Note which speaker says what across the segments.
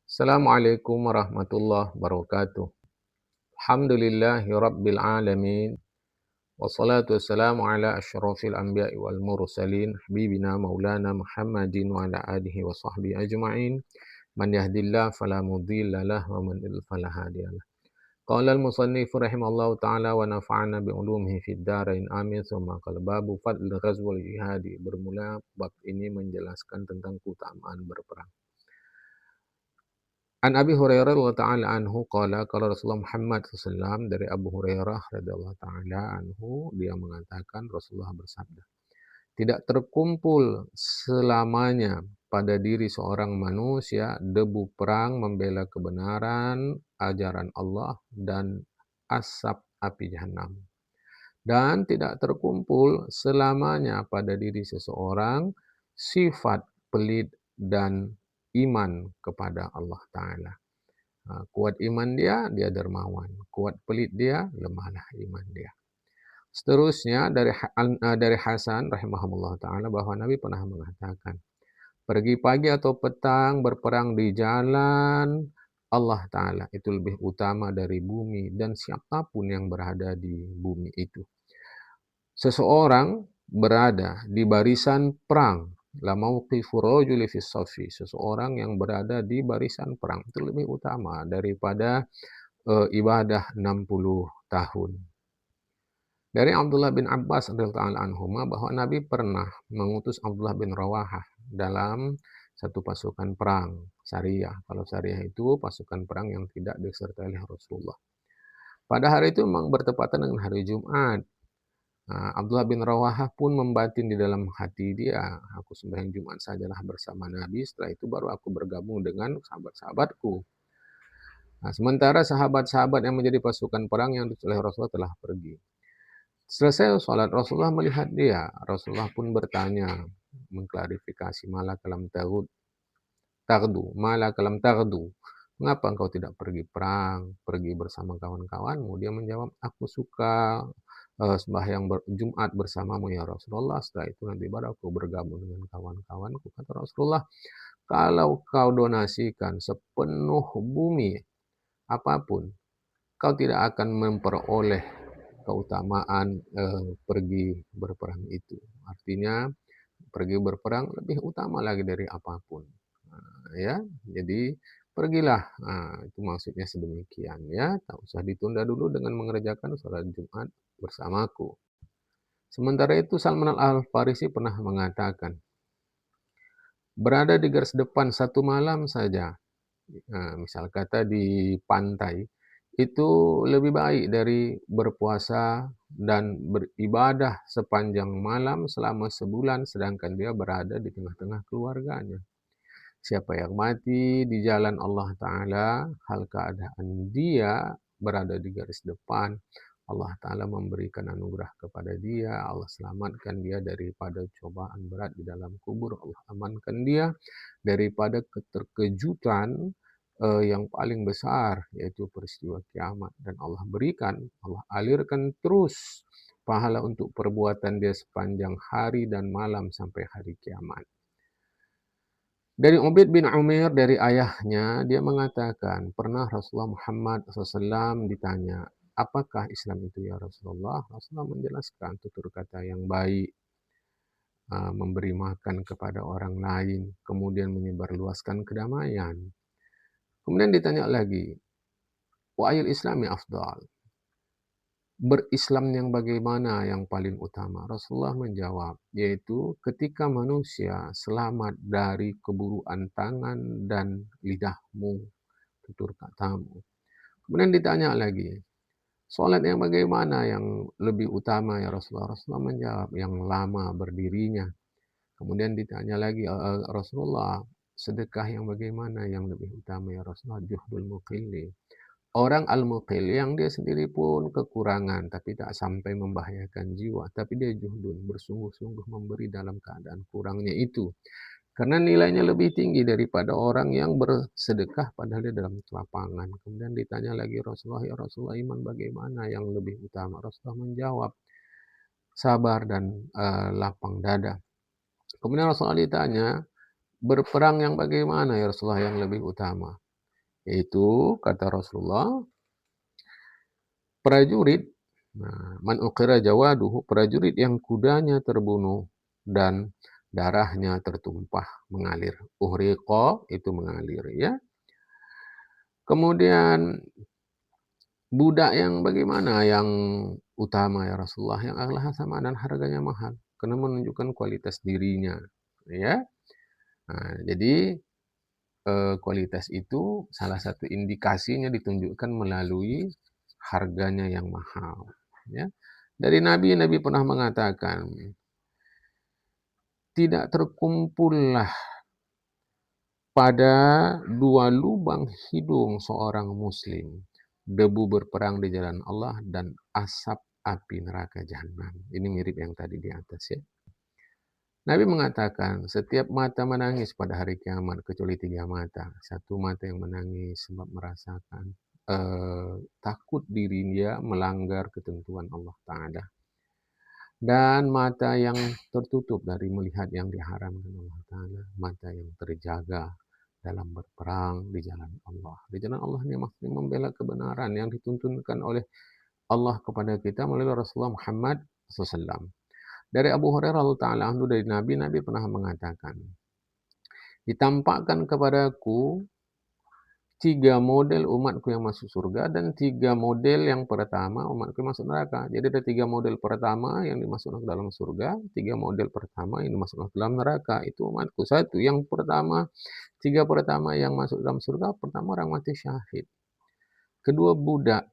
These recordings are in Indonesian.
Speaker 1: Assalamualaikum warahmatullahi wabarakatuh. Alhamdulillahi rabbil alamin. Wassalatu wassalamu ala asyrafil anbiya'i wal mursalin. Habibina maulana Muhammadin wa ala alihi wa sahbihi ajma'in. Man yahdillahu fala mudilla lahu wa man yudlil fala hadiya lahu. Qala al-musannif rahimallahu ta'ala wa nafa'ana bi ulumihi fid dharain amin. Summa qala babu fadl ghazwil jihadi. Bermula bab ini menjelaskan tentang keutamaan berperang. An Abi Hurairah radhiyallahu ta'ala anhu qala qala Rasulullah Muhammad SAW, dari Abu Hurairah radhiyallahu ta'ala anhu, dia mengatakan Rasulullah bersabda, tidak terkumpul selamanya pada diri seorang manusia debu perang membela kebenaran, ajaran Allah, dan asap api jahanam. Dan tidak terkumpul selamanya pada diri seseorang sifat pelit dan iman kepada Allah Ta'ala. Kuat iman dia dermawan. Kuat pelit dia, lemahlah iman dia. Seterusnya dari Hasan rahimahullah ta'ala bahwa Nabi pernah mengatakan, pergi pagi atau petang berperang di jalan Allah Ta'ala itu lebih utama dari bumi dan siapapun yang berada di bumi itu. Seseorang berada di barisan perang, la mauqifu rajuli fi saffi, seseorang yang berada di barisan perang itu lebih utama daripada ibadah 60 tahun. Dari Abdullah bin Abbas radhiyallahu anhuma bahwa Nabi pernah mengutus Abdullah bin Rawahah dalam satu pasukan perang Sariyah. Kalau Sariyah itu pasukan perang yang tidak disertai oleh Rasulullah. Pada hari itu memang bertepatan dengan hari Jumat. Abdullah bin Rawahah pun membatin di dalam hati dia, aku sembahyang Jumat sajalah bersama Nabi, setelah itu baru aku bergabung dengan sahabat-sahabatku. Sementara sahabat-sahabat yang menjadi pasukan perang yang diutus oleh Rasulullah telah pergi. Selesai sholat, Rasulullah melihat dia. Rasulullah pun bertanya, mengklarifikasi, mala kalam taghdu. Mengapa engkau tidak pergi perang, pergi bersama kawan-kawanmu? Dia menjawab, aku suka sembahyang Jumat bersamamu ya Rasulullah. Setelah itu nanti baru aku bergabung dengan kawan-kawanku. Kata Rasulullah, kalau kau donasikan sepenuh bumi apapun, kau tidak akan memperoleh keutamaan pergi berperang itu. Artinya pergi berperang lebih utama lagi dari apapun. Ya, jadi pergilah. Itu maksudnya sedemikian ya. Tak usah ditunda dulu dengan mengerjakan sholat Jumat bersamaku. Sementara itu Salman Al-Farisi pernah mengatakan, berada di garis depan satu malam saja, misal kata di pantai, itu lebih baik dari berpuasa dan beribadah sepanjang malam selama sebulan sedangkan dia berada di tengah-tengah keluarganya. Siapa yang mati di jalan Allah Ta'ala, hal keadaan dia berada di garis depan, Allah Ta'ala memberikan anugerah kepada dia, Allah selamatkan dia daripada cobaan berat di dalam kubur, Allah amankan dia daripada keterkejutan yang paling besar, yaitu peristiwa kiamat. Dan Allah alirkan terus pahala untuk perbuatan dia sepanjang hari dan malam sampai hari kiamat. Dari Ubaid bin Umair, dari ayahnya, dia mengatakan, pernah Rasulullah Muhammad SAW ditanya, apakah Islam itu ya Rasulullah? Rasulullah menjelaskan tutur kata yang baik, memberi makan kepada orang lain, kemudian menyebarluaskan kedamaian. Kemudian ditanya lagi, wa ayul islami afdal? Berislam yang bagaimana yang paling utama? Rasulullah menjawab, yaitu ketika manusia selamat dari keburukan tangan dan lidahmu, tutur katamu. Kemudian ditanya lagi, sholat yang bagaimana yang lebih utama ya Rasulullah? Rasulullah menjawab, yang lama berdirinya. Kemudian ditanya lagi, Rasulullah, sedekah yang bagaimana yang lebih utama ya Rasulullah? Juhdul muqilli. Orang al-muqil yang dia sendiri pun kekurangan tapi tak sampai membahayakan jiwa, tapi dia juhdun, bersungguh-sungguh memberi dalam keadaan kurangnya itu. Karena nilainya lebih tinggi daripada orang yang bersedekah padahal dia dalam kelapangan. Kemudian ditanya lagi Rasulullah, ya Rasulullah, iman bagaimana yang lebih utama? Rasulullah menjawab, sabar dan lapang dada. Kemudian Rasulullah ditanya, berperang yang bagaimana ya Rasulullah yang lebih utama? Yaitu kata Rasulullah, prajurit, man uqira jawaduhu, prajurit yang kudanya terbunuh dan darahnya tertumpah mengalir. Uhriqa itu mengalir ya. Kemudian budak yang bagaimana yang utama ya Rasulullah? Yang akhlaknya sama dan harganya mahal karena menunjukkan kualitas dirinya ya. Jadi kualitas itu salah satu indikasinya ditunjukkan melalui harganya yang mahal ya. Dari Nabi pernah mengatakan, tidak terkumpullah pada dua lubang hidung seorang muslim debu berperang di jalan Allah dan asap api neraka jahanam. Ini mirip yang tadi di atas ya. Nabi mengatakan setiap mata menangis pada hari kiamat kecuali 3 mata. Satu mata yang menangis sebab merasakan takut diri dia melanggar ketentuan Allah Ta'ala. Dan mata yang tertutup dari melihat yang diharamkan Allah Ta'ala. Mata yang terjaga dalam berperang di jalan Allah. Di jalan Allah ini maksudnya membela kebenaran yang dituntunkan oleh Allah kepada kita melalui Rasulullah Muhammad SAW. Dari Abu Hurairah Ta'ala anhu dari Nabi pernah mengatakan, ditampakkan kepadaku 3 model umatku yang masuk surga dan 3 model yang pertama umatku yang masuk neraka. Jadi ada 3 model pertama yang dimasukkan ke dalam surga, 3 model pertama yang dimasukkan ke dalam neraka. Itu umatku. Satu, yang pertama, 3 pertama yang masuk dalam surga, pertama orang mati syahid. Kedua, budak.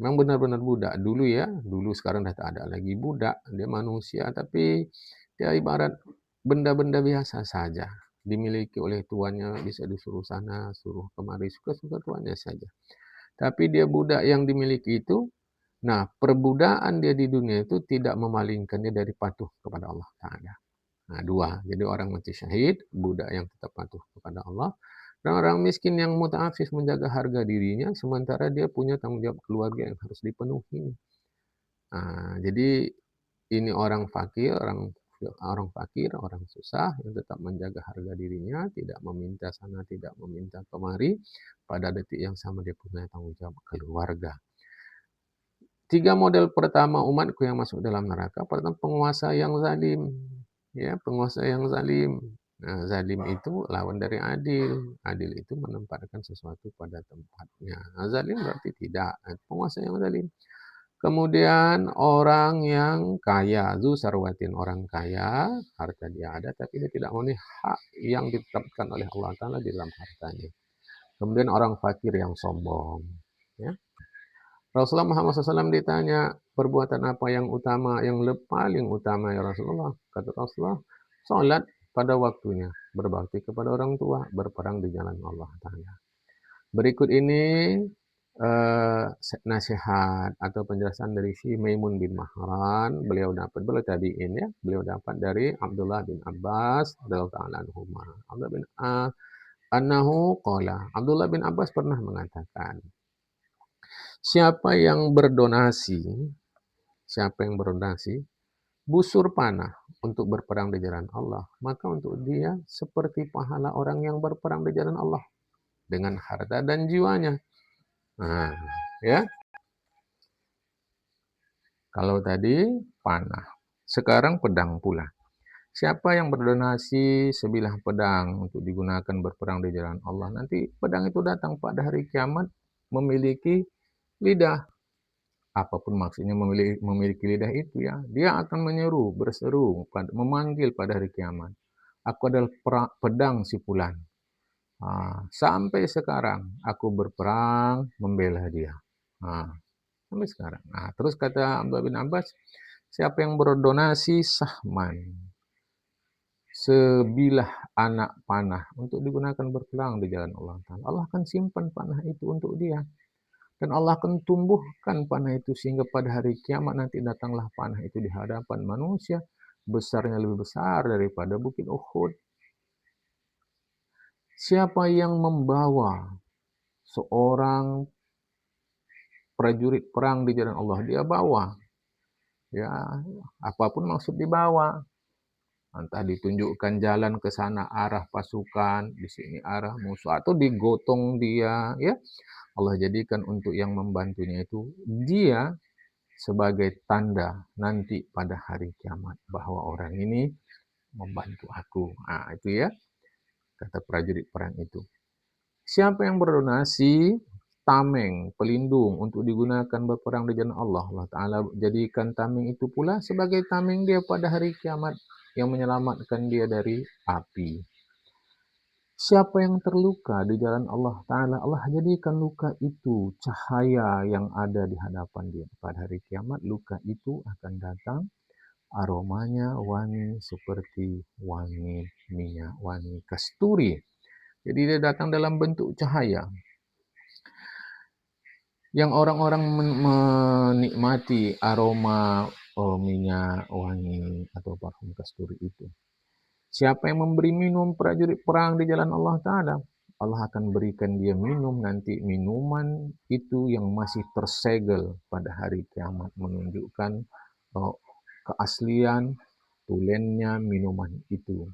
Speaker 1: Memang benar-benar budak. Dulu ya, sekarang dah tak ada lagi budak. Dia manusia, tapi dia ibarat benda-benda biasa saja. Dimiliki oleh tuannya, bisa disuruh sana, suruh kemari, suka-suka tuannya saja. Tapi dia budak yang dimiliki itu, nah perbudakan dia di dunia itu tidak memalingkan dia dari patuh kepada Allah Ta'ala. Nah, 2. Jadi orang mati syahid, budak yang tetap patuh kepada Allah. Dan orang miskin yang muta'afif menjaga harga dirinya, sementara dia punya tanggung jawab keluarga yang harus dipenuhi. Jadi ini orang fakir, orang susah yang tetap menjaga harga dirinya, tidak meminta sana, tidak meminta kemari. Pada detik yang sama dia punya tanggung jawab keluarga. 3 model pertama umatku yang masuk dalam neraka. Pertama, penguasa yang zalim. Ya, penguasa yang zalim. Nah, zalim itu lawan dari adil. Adil itu menempatkan sesuatu pada tempatnya. Nah, zalim berarti tidak. Penguasa yang zalim. Kemudian orang yang kaya, zu sarwatin, orang kaya, harta dia ada tapi dia tidak memenuhi hak yang ditetapkan oleh Allah Ta'ala di dalam hartanya. Kemudian orang fakir yang sombong. Ya. Rasulullah Muhammad SAW ditanya, perbuatan apa yang utama, yang paling utama ya Rasulullah? Kata Rasulullah, sholat pada waktunya, berbakti kepada orang tua, berperang di jalan Allah Ta'ala. Berikut ini nasihat atau penjelasan dari si Maimun bin Mahran. Beliau tabi'in ya, beliau dapat dari Abdullah bin Abbas radhiyallahu ta'ala anhuma. Abdullah bin Abbas pernah mengatakan, siapa yang berdonasi, busur panah untuk berperang di jalan Allah, maka untuk dia seperti pahala orang yang berperang di jalan Allah dengan harta dan jiwanya. Nah, ya. Kalau tadi panah, sekarang pedang pula. Siapa yang berdonasi sebilah pedang untuk digunakan berperang di jalan Allah, nanti pedang itu datang pada hari kiamat memiliki lidah. Apapun maksudnya memiliki lidah itu ya, dia akan menyeru, berseru, memanggil pada hari kiamat. Aku adalah pedang si fulan. Sampai sekarang aku berperang membela dia. Sampai sekarang. Terus kata Abdullah bin Abbas, siapa yang berdonasi sahman, sebilah anak panah untuk digunakan berperang di jalan Allah Ta'ala, Allah akan simpan panah itu untuk dia. Dan Allah akan tumbuhkan panah itu sehingga pada hari kiamat nanti datanglah panah itu di hadapan manusia, besarnya lebih besar daripada bukit Uhud. Siapa yang membawa seorang prajurit perang di jalan Allah, dia bawa. Ya, apapun maksud dibawa. Entah ditunjukkan jalan ke sana arah pasukan, di sini arah musuh, atau digotong dia, ya. Allah jadikan untuk yang membantunya itu dia sebagai tanda nanti pada hari kiamat bahwa orang ini membantu aku. Itu ya, kata prajurit perang itu. Siapa yang berdonasi tameng, pelindung untuk digunakan berperang di jalan Allah, Allah Ta'ala jadikan tameng itu pula sebagai tameng dia pada hari kiamat yang menyelamatkan dia dari api. Siapa yang terluka di jalan Allah Ta'ala, Allah jadikan luka itu cahaya yang ada di hadapan dia. Pada hari kiamat, luka itu akan datang, aromanya wangi seperti wangi minyak, wangi kasturi. Jadi dia datang dalam bentuk cahaya. Yang orang-orang menikmati aroma minyak wangi atau parfum kasturi itu. Siapa yang memberi minum prajurit perang di jalan Allah Ta'ala, Allah akan berikan dia minum nanti minuman itu yang masih tersegel pada hari kiamat, menunjukkan keaslian tulennya minuman itu.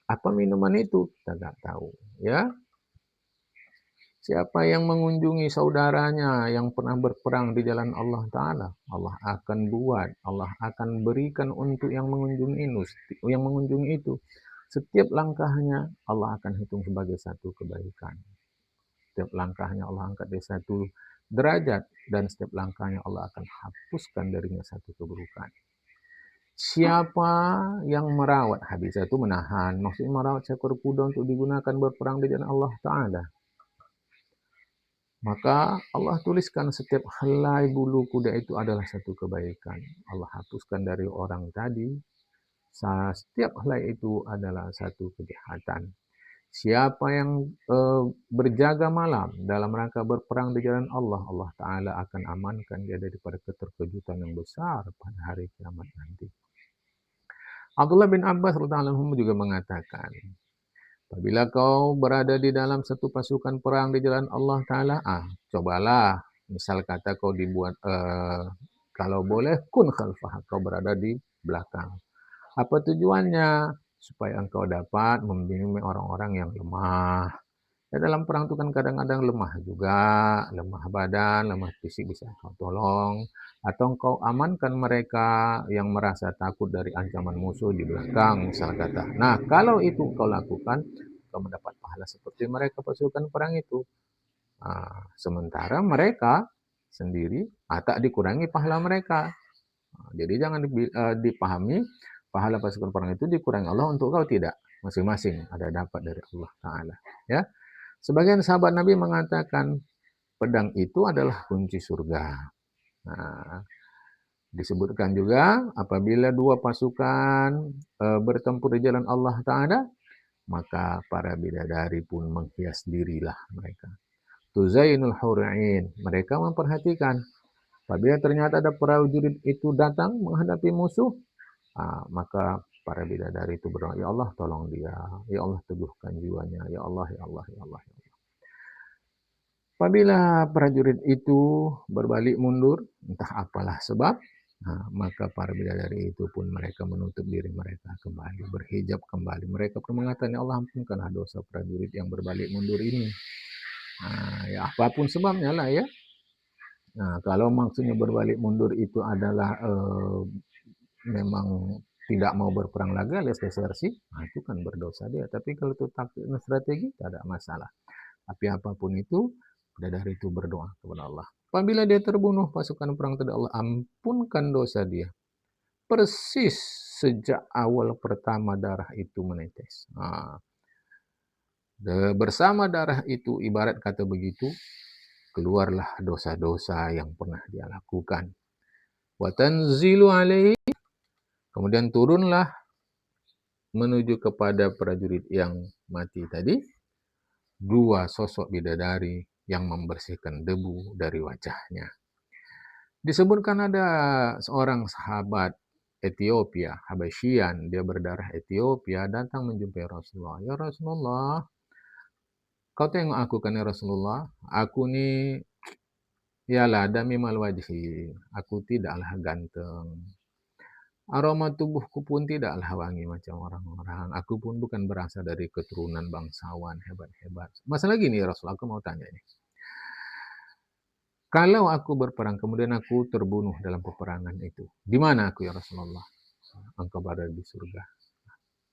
Speaker 1: Apa minuman itu? Kita tidak tahu, ya. Siapa yang mengunjungi saudaranya yang pernah berperang di jalan Allah Ta'ala, Allah akan buat, Allah akan berikan untuk yang mengunjungi itu. Setiap langkahnya Allah akan hitung sebagai satu kebaikan. Setiap langkahnya Allah angkat dari satu derajat, dan setiap langkahnya Allah akan hapuskan darinya satu keburukan. Siapa yang merawat, hadis itu menahan, maksudnya merawat seekor kuda untuk digunakan berperang di jalan Allah Ta'ala, maka Allah tuliskan setiap helai bulu kuda itu adalah satu kebaikan. Allah hapuskan dari orang tadi, setiap helai itu adalah satu kejahatan. Siapa yang berjaga malam dalam rangka berperang di jalan Allah, Allah Ta'ala akan amankan dia daripada keterkejutan yang besar pada hari kiamat nanti. Abdullah bin Abbas radhiyallahu anhu juga mengatakan, apabila kau berada di dalam satu pasukan perang di jalan Allah Ta'ala, cobalah, misal kata kau dibuat, kalau boleh, kun khalfah, kau berada di belakang. Apa tujuannya? Supaya engkau dapat membimbing orang-orang yang lemah. Ya, dalam perang itu kan kadang-kadang lemah juga, lemah badan, lemah fisik, bisa kau tolong. Atau engkau amankan mereka yang merasa takut dari ancaman musuh di belakang, misal kata. Nah, kalau itu kau lakukan, kau mendapat pahala seperti mereka pasukan perang itu. Sementara mereka sendiri tak dikurangi pahala mereka. Jadi jangan dipahami pahala pasukan perang itu dikurangi Allah, untuk kau tidak. Masing-masing ada dapat dari Allah Ta'ala. Ya. Sebagian sahabat Nabi mengatakan pedang itu adalah kunci surga. Disebutkan juga apabila dua pasukan bertempur di jalan Allah Ta'ala, maka para bidadari pun menghias dirilah mereka. Tuzainul hur'in, mereka memperhatikan. Apabila ternyata ada prajurit itu datang menghadapi musuh, maka para bidadari itu berdoa, ya Allah tolong dia, ya Allah teguhkan jiwanya, ya Allah, ya Allah, ya Allah, ya Allah. Apabila prajurit itu berbalik mundur, entah apalah sebab, maka para bidadari itu pun mereka menutup diri mereka kembali, berhijab kembali. Mereka pun mengatakan, ya Allah ampunkanlah dosa prajurit yang berbalik mundur ini. Ya apapun sebabnya lah ya. Kalau maksudnya berbalik mundur itu adalah memang tidak mau berperang lagi alias desersi, itu kan berdosa dia. Tapi kalau itu taktik strategi, tidak ada masalah. Tapi apapun itu, bidadari itu berdoa kepada Allah. Apabila dia terbunuh, pasukan perang tadi Allah ampunkan dosa dia. Persis sejak awal pertama darah itu menetes. Bersama darah itu, ibarat kata begitu, keluarlah dosa-dosa yang pernah dia lakukan. Wa tanzilu alaihi, kemudian turunlah menuju kepada prajurit yang mati tadi, dua sosok bidadari yang membersihkan debu dari wajahnya. Disebutkan ada seorang sahabat Ethiopia, Habasyian, dia berdarah Ethiopia, datang menjumpai Rasulullah. Ya Rasulullah, kau tengok aku kan ya Rasulullah, aku ni yalah dami mal wajhi, aku tidaklah ganteng. Aroma tubuhku pun tidaklah wangi macam orang-orang. Aku pun bukan berasal dari keturunan bangsawan hebat-hebat. Masalah gini ya Rasul, aku mau tanya ini. Kalau aku berperang, kemudian aku terbunuh dalam peperangan itu, di mana aku ya Rasulullah? Engkau berada di surga.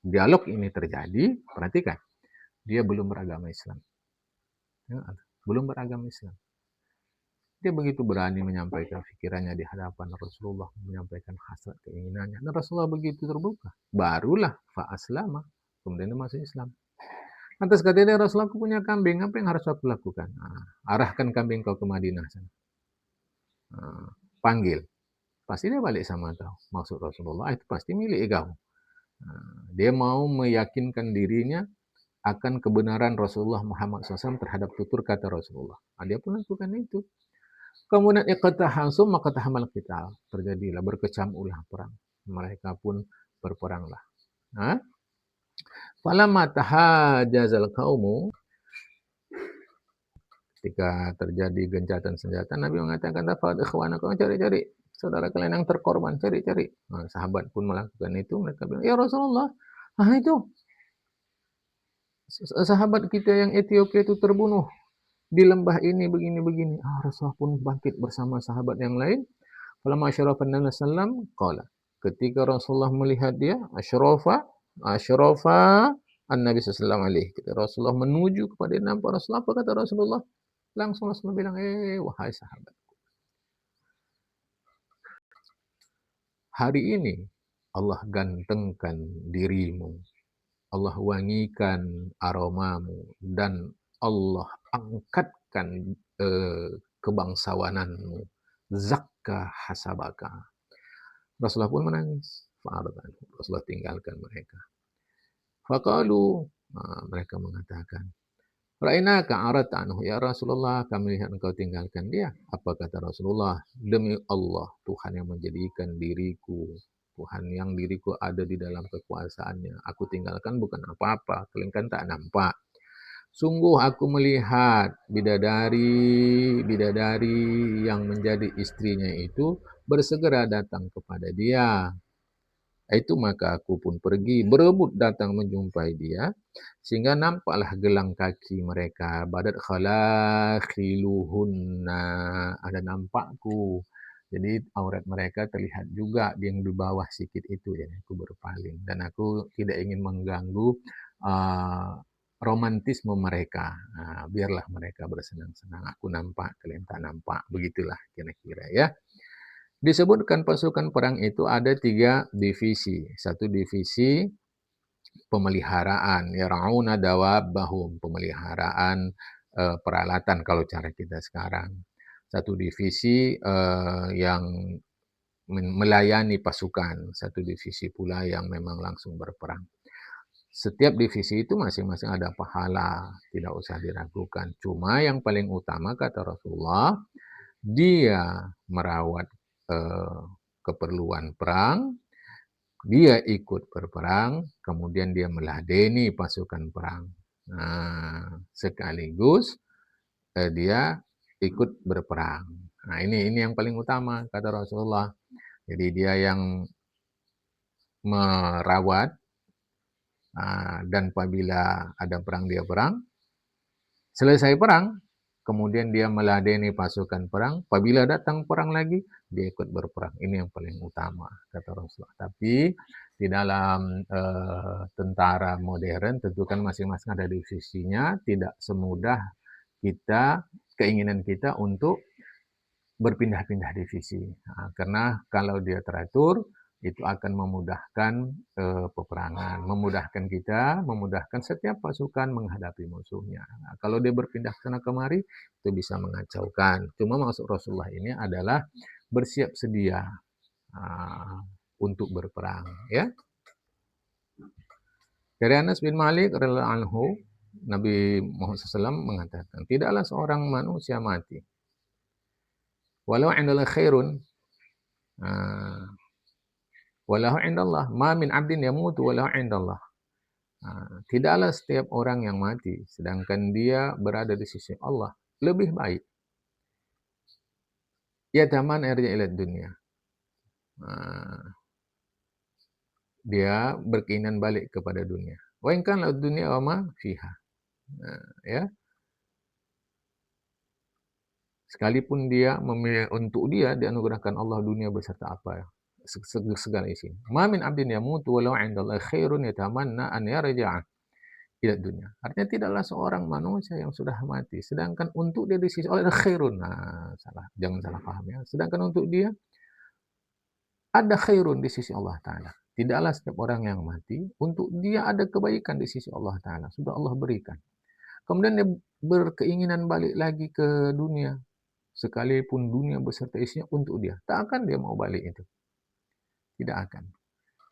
Speaker 1: Dialog ini terjadi, perhatikan, dia belum beragama Islam. Ya, belum beragama Islam. Dia begitu berani menyampaikan pikirannya di hadapan Rasulullah, menyampaikan hasrat keinginannya. Dan Rasulullah begitu terbuka. Barulah fa'aslama. Kemudian dia masuk Islam. Lantas katanya Rasulullah, aku punya kambing, apa yang harus aku lakukan? Arahkan kambing kau ke Madinah sana. Panggil. Pasti dia balik sama kau. Maksud Rasulullah, itu pasti milik kau. Dia mau meyakinkan dirinya akan kebenaran Rasulullah Muhammad SAW terhadap tutur kata Rasulullah. Dia pun lakukan itu. Kemudian iqtahasum maka tahamal qital. Terjadilah berkecamuklah perang. Mereka pun berperanglah. Falamma tahajazal qaumu, ketika terjadi gencatan senjata, Nabi mengatakan, "Tafad ikhwanakum, cari-cari saudara kalian yang terkorban, cari-cari." Sahabat pun melakukan itu. Mereka bilang, "Ya Rasulullah, itu sahabat kita yang Ethiopia itu terbunuh di lembah ini begini-begini." Rasulullah pun bangkit bersama sahabat yang lain. Falamma asyrafa Nabi sallam qala. Ketika Rasulullah melihat dia, asyrafa an-Nabi sallallahu alaihi. Ketika Rasulullah menuju kepada dia, nampak Rasulullah, apa kata Rasulullah? Langsung Rasulullah bilang, wahai sahabat, hari ini Allah gantengkan dirimu, Allah wangikan aromamu, dan Allah angkatkan kebangsawananmu. Zakka hasabaka. Rasulullah pun menangis. Rasulullah tinggalkan mereka. Faqalu, mereka mengatakan, Ra'inaka arata anhu, ya Rasulullah, kami lihat engkau tinggalkan dia. Apa kata Rasulullah? Demi Allah, Tuhan yang menjadikan diriku, Tuhan yang diriku ada di dalam kekuasaannya. Aku tinggalkan bukan apa-apa, kalian kan tak nampak. Sungguh aku melihat bidadari yang menjadi istrinya itu bersegera datang kepada dia. Itu maka aku pun pergi berebut datang menjumpai dia, sehingga nampaklah gelang kaki mereka, badat khalakhiluhunna, ada nampakku. Jadi aurat mereka terlihat juga yang di bawah sikit itu ya. Aku berpaling dan aku tidak ingin mengganggu romantisme mereka. Biarlah mereka bersenang-senang. Aku nampak, kalian tak nampak. Begitulah kira-kira ya. Disebutkan pasukan perang itu ada 3 divisi. Satu divisi pemeliharaan, yar'auna dawabbahum, pemeliharaan peralatan kalau cara kita sekarang. Satu divisi yang melayani pasukan, satu divisi pula yang memang langsung berperang. Setiap divisi itu masing-masing ada pahala, tidak usah diragukan. Cuma yang paling utama kata Rasulullah, dia merawat keperluan perang, dia ikut berperang, kemudian dia meladeni pasukan perang. Sekaligus dia ikut berperang. Ini yang paling utama kata Rasulullah. Jadi dia yang merawat, dan apabila ada perang dia perang. Selesai perang, kemudian dia meladeni pasukan perang. Apabila datang perang lagi, dia ikut berperang. Ini yang paling utama, kata Rasulullah. Tapi di dalam tentara modern, tentu kan masing-masing ada divisinya. Tidak semudah keinginan kita untuk berpindah-pindah divisi. Karena kalau dia teratur, itu akan memudahkan peperangan, memudahkan kita, memudahkan setiap pasukan menghadapi musuhnya. Kalau dia berpindah sana kemari, itu bisa mengacaukan. Cuma maksud Rasulullah ini adalah bersiap sedia untuk berperang. Ya. Dari Anas bin Malik radhiyallahu anhu, Nabi Muhammad SAW mengatakan, tidaklah seorang manusia mati, walau indallah khairun, walau indallah, ma min abdin yamutu walau indallah. Tidaklah setiap orang yang mati, sedangkan dia berada di sisi Allah, lebih baik. Ya taman irja ila dunia. dia berkeinginan balik kepada dunia. Wa in kana dunya wa ma fiha. Ya, sekalipun dia memilih, untuk dia dianugerahkan Allah dunia beserta apa segala isi. Ma min abdin yamutu walau 'indallahi khairun yatamanna an yarja'a ila dunya. Artinya tidaklah seorang manusia yang sudah mati sedangkan untuk dia di sisi Allah ada khairun. Nah, salah, jangan salah paham ya. Sedangkan untuk dia ada khairun di sisi Allah taala. Tidaklah setiap orang yang mati untuk dia ada kebaikan di sisi Allah taala. Sudah Allah berikan. Kemudian dia berkeinginan balik lagi ke dunia. Sekalipun dunia beserta isinya untuk dia. Tak akan dia mau balik itu. Tidak akan.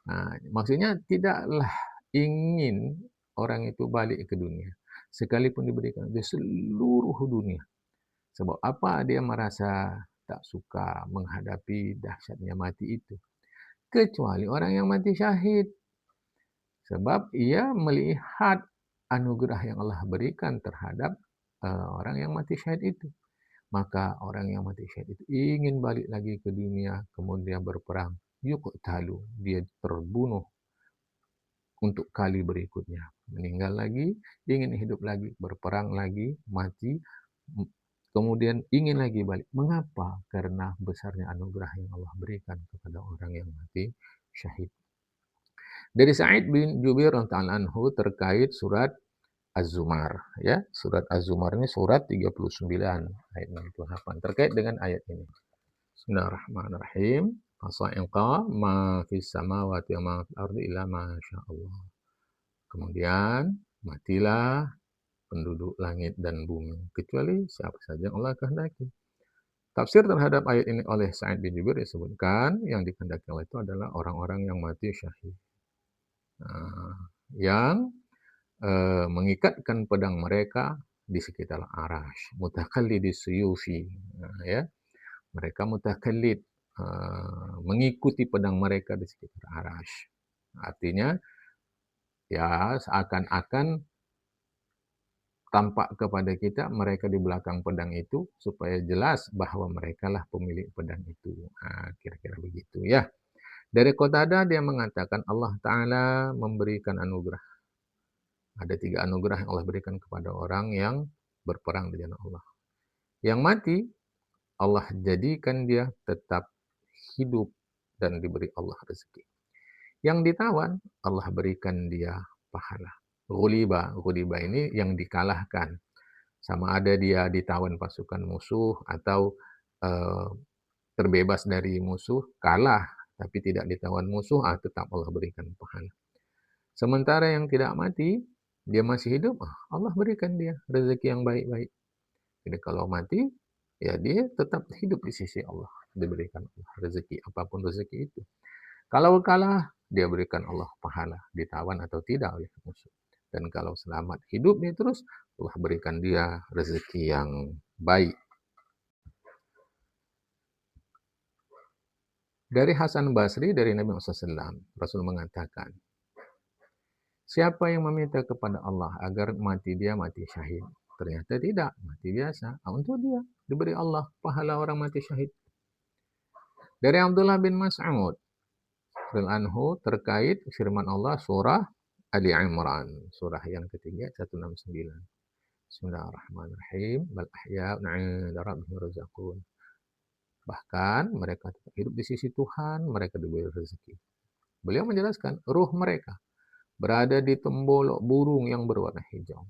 Speaker 1: Nah, maksudnya tidaklah ingin orang itu balik ke dunia. Sekalipun diberikan di seluruh dunia. Sebab apa dia merasa tak suka menghadapi dahsyatnya mati itu. Kecuali orang yang mati syahid. Sebab ia melihat anugerah yang Allah berikan terhadap orang yang mati syahid itu. Maka orang yang mati syahid itu ingin balik lagi ke dunia, kemudian berperang. Yuqtalu, dia terbunuh untuk kali berikutnya. Meninggal lagi, ingin hidup lagi, berperang lagi, mati, kemudian ingin lagi balik. Mengapa? Karena besarnya anugerah yang Allah berikan kepada orang yang mati syahid. Dari Sa'id bin Jubair radhiyallahu anhu terkait surat Az-Zumar, ya. Surat Az-Zumar ini surat 39 ayat 68 terkait dengan ayat ini. Bismillahirrahmanirrahim. Fasa'iqa ma fis samawati wa ma fil ardi illa ma sya'allah. Kemudian matilah penduduk langit dan bumi kecuali siapa saja yang Allah kehendaki. Tafsir terhadap ayat ini oleh Sa'id bin Jubair disebutkan yang dikehendaki Allah itu adalah orang-orang yang mati syahid. Yang mengikatkan pedang mereka di sekitar Arash, mutakallidi suyufi, ya. Mereka mutakallid, mengikuti pedang mereka di sekitar Arash. Artinya ya seakan-akan tampak kepada kita mereka di belakang pedang itu supaya jelas bahwa merekalah pemilik pedang itu. Kira-kira begitu ya. Dari Qatadah dia mengatakan Allah Ta'ala memberikan anugerah. Ada 3 anugerah yang Allah berikan kepada orang yang berperang di jalan Allah. Yang mati, Allah jadikan dia tetap hidup dan diberi Allah rezeki. Yang ditawan, Allah berikan dia pahala. Ghuliba ini yang dikalahkan. Sama ada dia ditawan pasukan musuh atau terbebas dari musuh, kalah tapi tidak ditawan musuh, tetap Allah berikan pahala. Sementara yang tidak mati, dia masih hidup, Allah berikan dia rezeki yang baik-baik. Jadi kalau mati, ya dia tetap hidup di sisi Allah. Diberikan Allah rezeki, apapun rezeki itu. Kalau kalah, dia berikan Allah pahala, ditawan atau tidak oleh musuh. Dan kalau selamat hidup dia terus, Allah berikan dia rezeki yang baik. Dari Hasan Basri, dari Nabi Muhammad SAW, Rasul mengatakan, siapa yang meminta kepada Allah agar mati dia mati syahid? Ternyata tidak, mati biasa. Untuk dia diberi Allah pahala orang mati syahid. Dari Abdullah bin Mas'ud anhu terkait firman Allah surah Ali Imran, surah yang ketiga 169. Bismillahirrahmanirrahim. Bal ahya'un 'inda rabbihim yurzaqun. Bahkan mereka tetap hidup di sisi Tuhan, mereka diberi rezeki. Beliau menjelaskan, ruh mereka berada di tembolok burung yang berwarna hijau.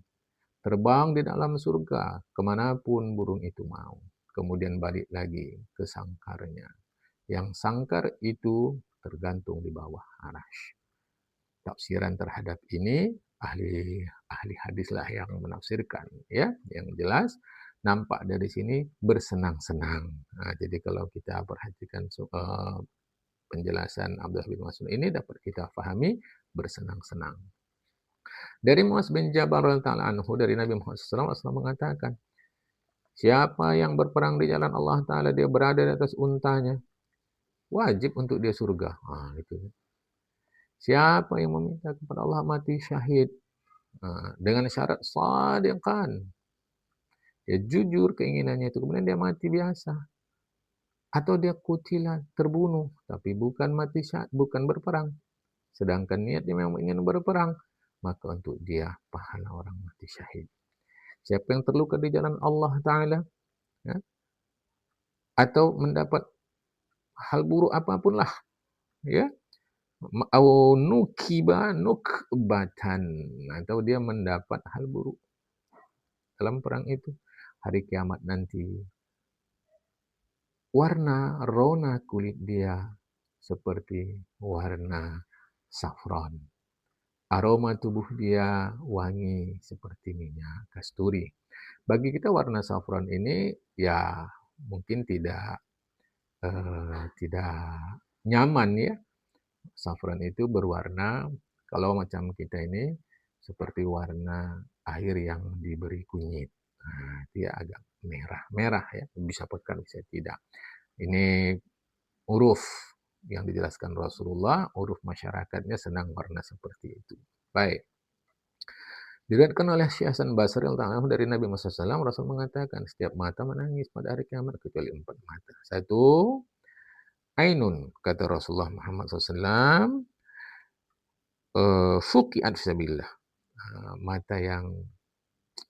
Speaker 1: Terbang di dalam surga, kemanapun burung itu mau. Kemudian balik lagi ke sangkarnya. Yang sangkar itu tergantung di bawah Arash. Tafsiran terhadap ini, ahli hadislah yang menafsirkan. Ya, yang jelas, nampak dari sini bersenang-senang. Jadi kalau kita perhatikan penjelasan Abdullah bin Mas'ud ini dapat kita pahami bersenang-senang. Dari Muaz bin Jabal radhiyallahu anhu dari Nabi Muhammad SAW mengatakan, siapa yang berperang di jalan Allah Ta'ala, dia berada di atas untanya, wajib untuk dia surga. Gitu. Siapa yang meminta kepada Allah mati syahid, dengan syarat shadiqan, dia jujur keinginannya itu, kemudian dia mati biasa. Atau dia kutilan, terbunuh, tapi bukan mati syahid, bukan berperang. sedangkan niatnya memang ingin berperang, maka untuk dia pahala orang mati syahid. Siapa yang terluka di jalan Allah Ta'ala, ya, atau mendapat hal buruk apapun lah, ya, au nukiba nukbatan, atau dia mendapat hal buruk dalam perang itu, hari kiamat nanti rona kulit dia seperti warna saffron. Aroma tubuh dia wangi seperti minyak kasturi. Bagi kita warna saffron ini ya mungkin tidak nyaman ya. Saffron itu berwarna, kalau macam kita ini, seperti warna air yang diberi kunyit. Nah, dia agak merah ya, bisa pekat, bisa tidak. Ini uruf yang dijelaskan Rasulullah, uruf masyarakatnya senang warna seperti itu. Baik. Diriwayatkan oleh Syekh Hasan Basri dari Nabi Muhammad SAW, Rasul mengatakan setiap mata menangis pada hari kiamat kecuali 4 mata. 1, ainun, kata Rasulullah Muhammad SAW, fuqi'at fisabilillah. Mata yang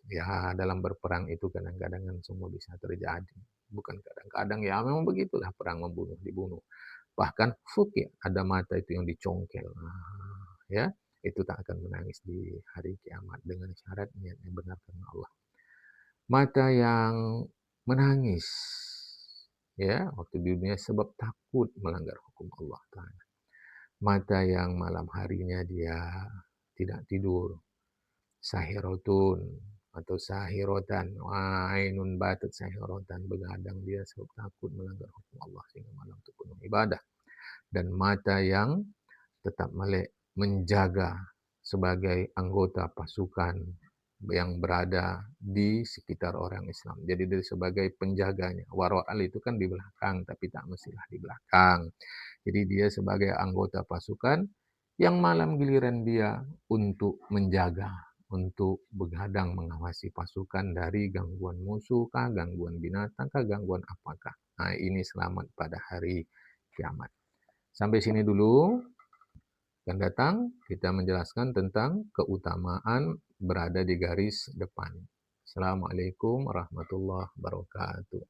Speaker 1: ya dalam berperang itu kadang-kadang kan semua bisa terjadi. Bukan kadang-kadang, ya memang begitulah perang dibunuh. Bahkan fuqi', ada mata itu yang dicongkel. Ya, itu tak akan menangis di hari kiamat dengan syarat niatnya benar karena Allah. Mata yang menangis ya waktu di dunia sebab takut melanggar hukum Allah Ta'ala. Mata yang malam harinya dia tidak tidur, sahirotun atau sahirotan, ainun batat sahirotan, begadang dia sebab takut melanggar hukum Allah sehingga malam itu penuh ibadah. Dan mata yang tetap melek menjaga sebagai anggota pasukan yang berada di sekitar orang Islam. Jadi dia sebagai penjaganya. Warwa'al itu kan di belakang, tapi tak mestilah di belakang. Jadi dia sebagai anggota pasukan yang malam giliran dia untuk menjaga, untuk begadang mengawasi pasukan dari gangguan musuh kah, gangguan binatang kah, gangguan apakah. Nah, ini selamat pada hari kiamat. Sampai sini dulu. Akan datang kita menjelaskan tentang keutamaan berada di garis depan. Assalamualaikum warahmatullahi wabarakatuh.